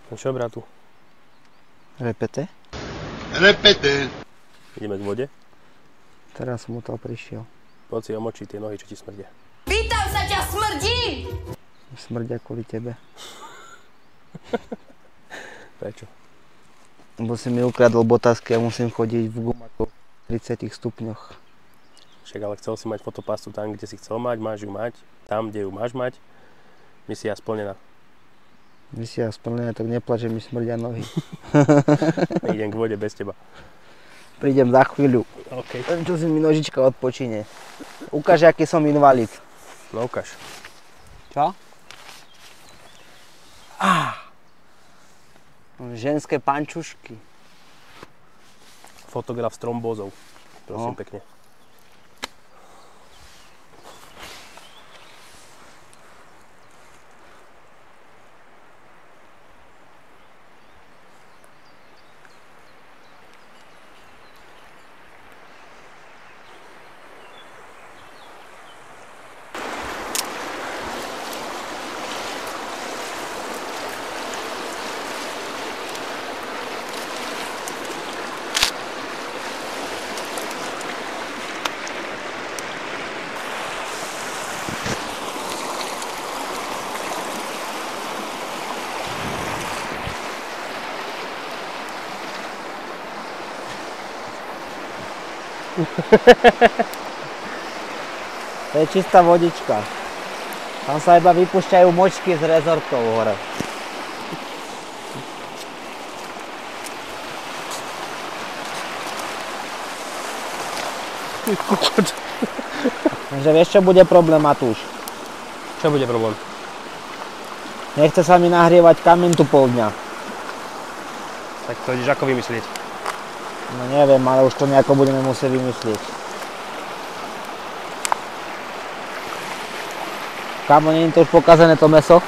No čo, bratu? Repete? Repete. Ideme k vode? Teraz som mu to prišiel. Poď si omočiť tie nohy, čo ti smrdia. Pýtam sa ťa, smrdí! Smrdia kvôli tebe. Prečo? Lebo si mi ukradol botázky a musím chodiť v gumaku v 30 stupňoch. Však ale chcel si mať fotopastu tam, kde si chcel mať, máš ju mať. Tam, kde ju máš mať. Misia splnená. Misia splnená, tak neplač, že mi smrdia nohy. Idem k vode bez teba. Prídem za chvíľu. OK. Čo si mi nožička odpočíne. Ukáž, aký som invalid. No ukáž. Čo? Ženské pančušky. Fotograf s trombózou. Prosím pekne. To je čistá vodička. Tam sa iba vypúšťajú močky z rezortov hore. Takže vieš, čo bude problém, Matúš? Čo bude problém? Nechce sa mi nahrievať kameň tu pol dňa. Tak to ideš ako vymyslieť? No neviem, ale už to nejako budeme musieť vymyslieť. Kámo, nie je to už pokazené to mäso?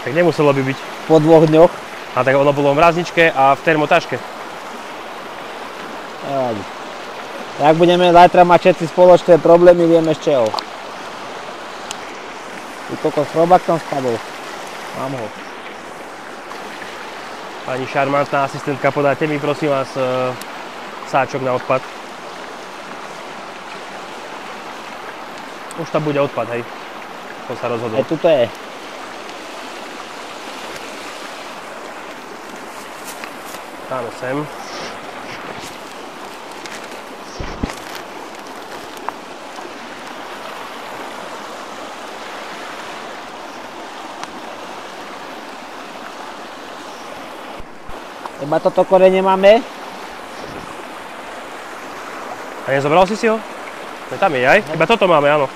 Tak nemuselo by byť. Po 2 dňoch? A tak ono bolo v mrazničke a v termotaške. Nevadí. Jak budeme zajtra mať všetci spoločné problémy, vieme z čeho. Ty kokos, chrobák tam spadol. Mám ho. Pani šarmantná asistentka, podáte mi prosím vás sáčok na odpad. Už tam bude odpad, hej. Som sa rozhodol. Tuto je. Dáme sem. Iba toto korene máme? A nezobral si ho? No tam je aj. Iba toto máme, áno.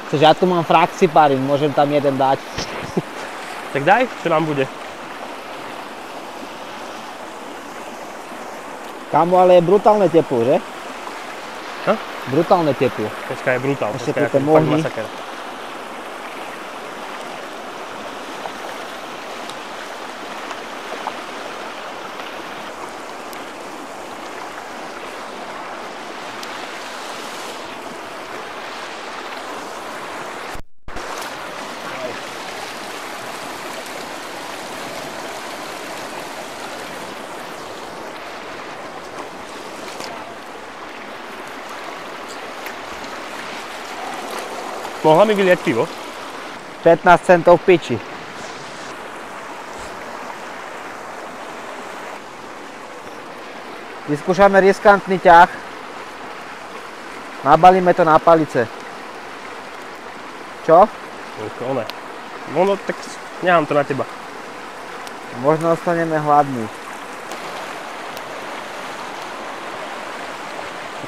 Chceš, ja tu mám fraxiparín, môžem tam jeden dať. Tak daj, čo nám bude. Kámo, ale je brutálne teplo, že? Čo? Brutálne teplo. Dneska je brutál. Ešte Dneska je tu ten fakt mohni. masaker. Mohla mi vyliať pivo? 15 centov v piči. Vyskúšame riskantný ťah. Nabalíme to na palice. Čo? One. No tak nechám to na teba. Možno ostaneme hladní.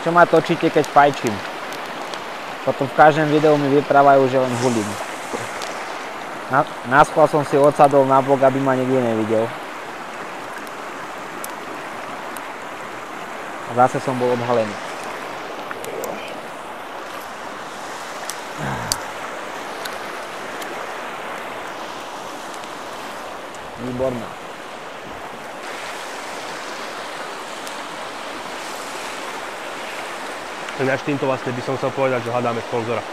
Čo ma točíte, keď fajčím? Potom v každom videu mi vyprávajú, že len hulím. Naschvál som si odsadol na bok, aby ma nikto nevidel. A zase som bol odhalený. Výborná. Až týmto vlastne by som chcel povedať, že hľadáme sponzora.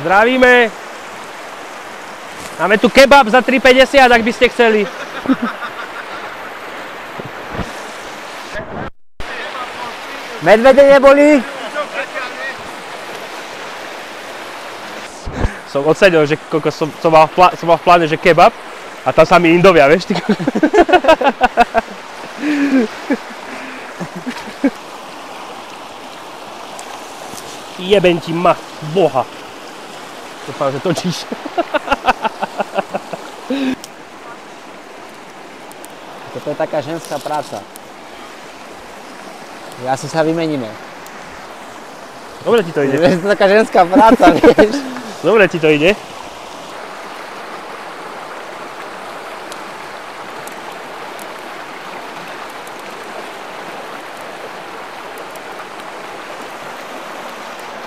Zdravíme! Máme tu kebab za 3,50, ak by ste chceli. Medvede neboli? Som ocenil, že som mal v pláne, že kebab a tam sami Indovia, vieš? Jeben ti ma, boha. Dúfam, že točíš. Toto je taká ženská práca. Asi sa vymeníme. Dobre ti to ide. Je to taká ženská práca, vieš. Dobre ti to ide.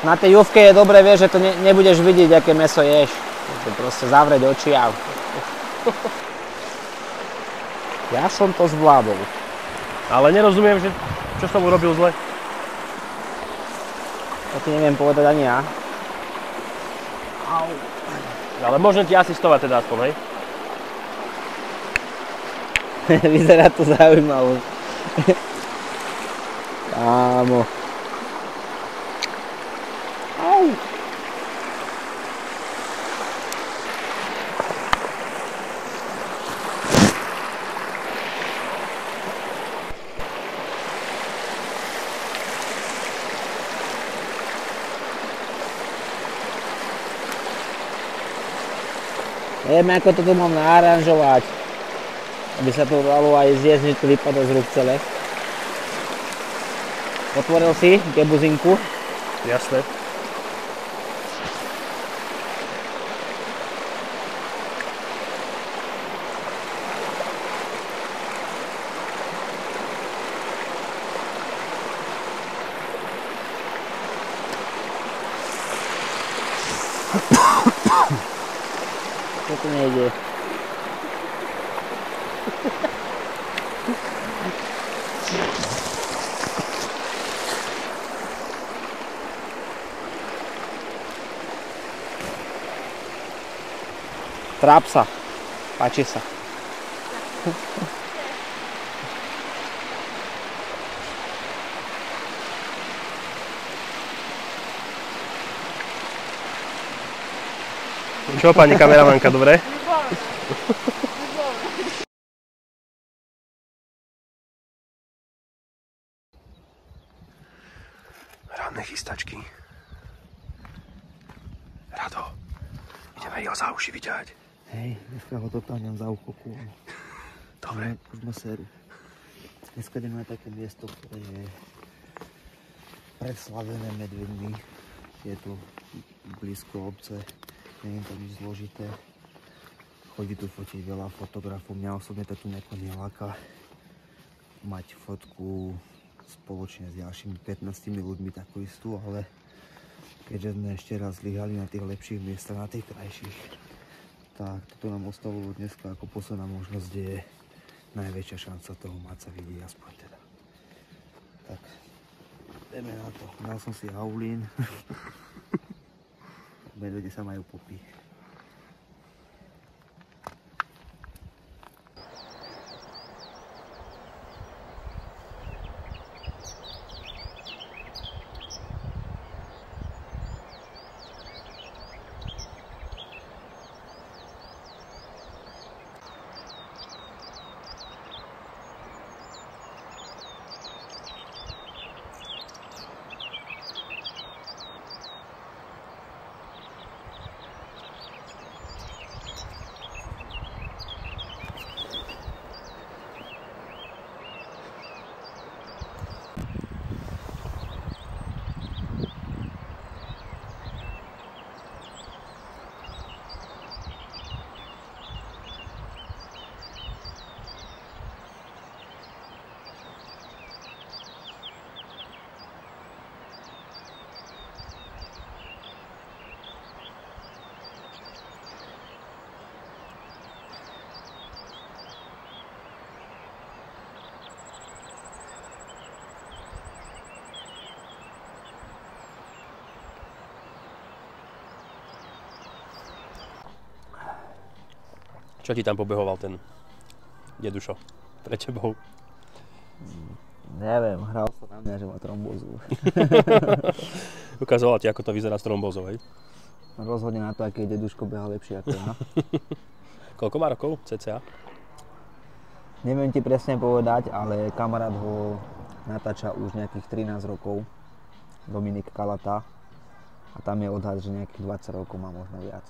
Na tej jufke je dobre, vieš, že to nebudeš vidieť, aké mäso ješ. To proste zavrieť oči a... Ja som to zvládol. Ale nerozumiem, že čo som urobil zle. To ti neviem povedať ani ja. Ale môžem ti asistovať teda aspoň, hej? Vyzerá to zaujímavé. Kámo. Au. Neviem, ako to tu mám naaranžovať, aby sa to dalo aj zjesť, že to vypadá z rúk celé. Otvoril si gebuzinku? Jasné. To nejde. Tráp sa. Páči sa. Čo pani kameramanka, dobre? Ranné chystačky. Rado, ideme ho za uši vyťahať. Hej, dneska ho dotáňam za ucho kôň. Dobre. Už ma séru. Dneska ideme na také miesto, ktoré je predslavené medvedmi. Je tu blízko obce. Nie je to nič zložité. Chodí tu fotiť veľa fotografov. Mňa osobne to tu nejako neláka mať fotku spoločne s ďalšími 15 ľuďmi takú istú, ale keďže sme ešte raz zlyhali na tých lepších miestach, na tých krajších, tak toto nám ostalo dneska ako posledná možnosť, kde je najväčšia šanca toho mať sa vidieť aspoň teda. Tak, ideme na to. Dal som si haulín. Medvede sa majú popí. Čo ti tam pobehoval ten dedušo pre tebou? Neviem, hral sa na mňa, že má trombózu. Ukazoval ti, ako to vyzerá s trombózou, hej? Rozhodne na to, aký deduško beha lepšie ako ja. Koľko má rokov, cca? Neviem ti presne povedať, ale kamarát ho natáča už nejakých 13 rokov. Dominik Kalata. A tam je odhad, že nejakých 20 rokov má možno viac.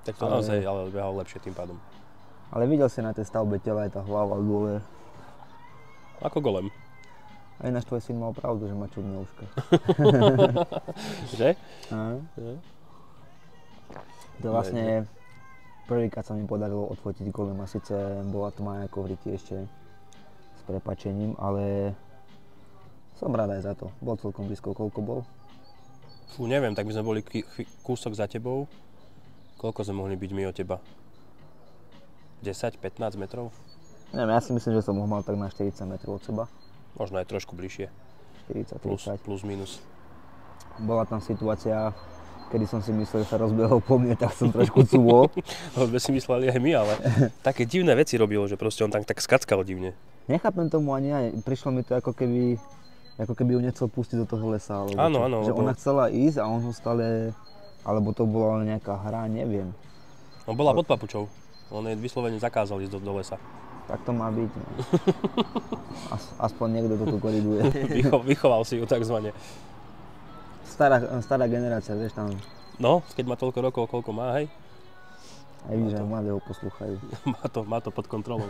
Tak to naozaj, ale behal lepšie tým pádom. Ale videl si na tej stavbe tela, je tá hlava dole. Ako golem. A ináč tvoj syn mal pravdu, že má čudné uška. Že? Aha. To vlastne prvýkrát sa mi podarilo odfotiť golema, síce bola tma ako v riti ešte s prepáčením, ale som rád aj za to. Bol celkom blízko, koľko bol? Fú, neviem, tak by sme boli kúsok za tebou. Koľko sme mohli byť my od teba? 10-15 metrov? Neviem, ja si myslím, že som ho mal tak na 40 metrov od seba. Možno aj trošku bližšie. 40-30. Plus minus. Bola tam situácia, kedy som si myslel, že sa rozbehol po mne, tak som trošku cúvol. To sme si mysleli aj my, ale také divné veci robilo, že proste on tak skackal divne. Nechápem tomu ani ja, prišlo mi to ako keby ju nechcel pustiť do toho lesa, alebo áno, čo. áno. Že ona chcela ísť a on ho stále, alebo to bola nejaká hra, neviem. On bola pod papučou. On jej vyslovene zakázal ísť do lesa. Tak to má byť, no. Aspoň niekto to tu koriguje. Vychoval si ju takzvané. Stará generácia, vieš tam. No, keď má toľko rokov, koľko má, hej? Aj vidíš, že mladého poslúchajú. Má to pod kontrolou.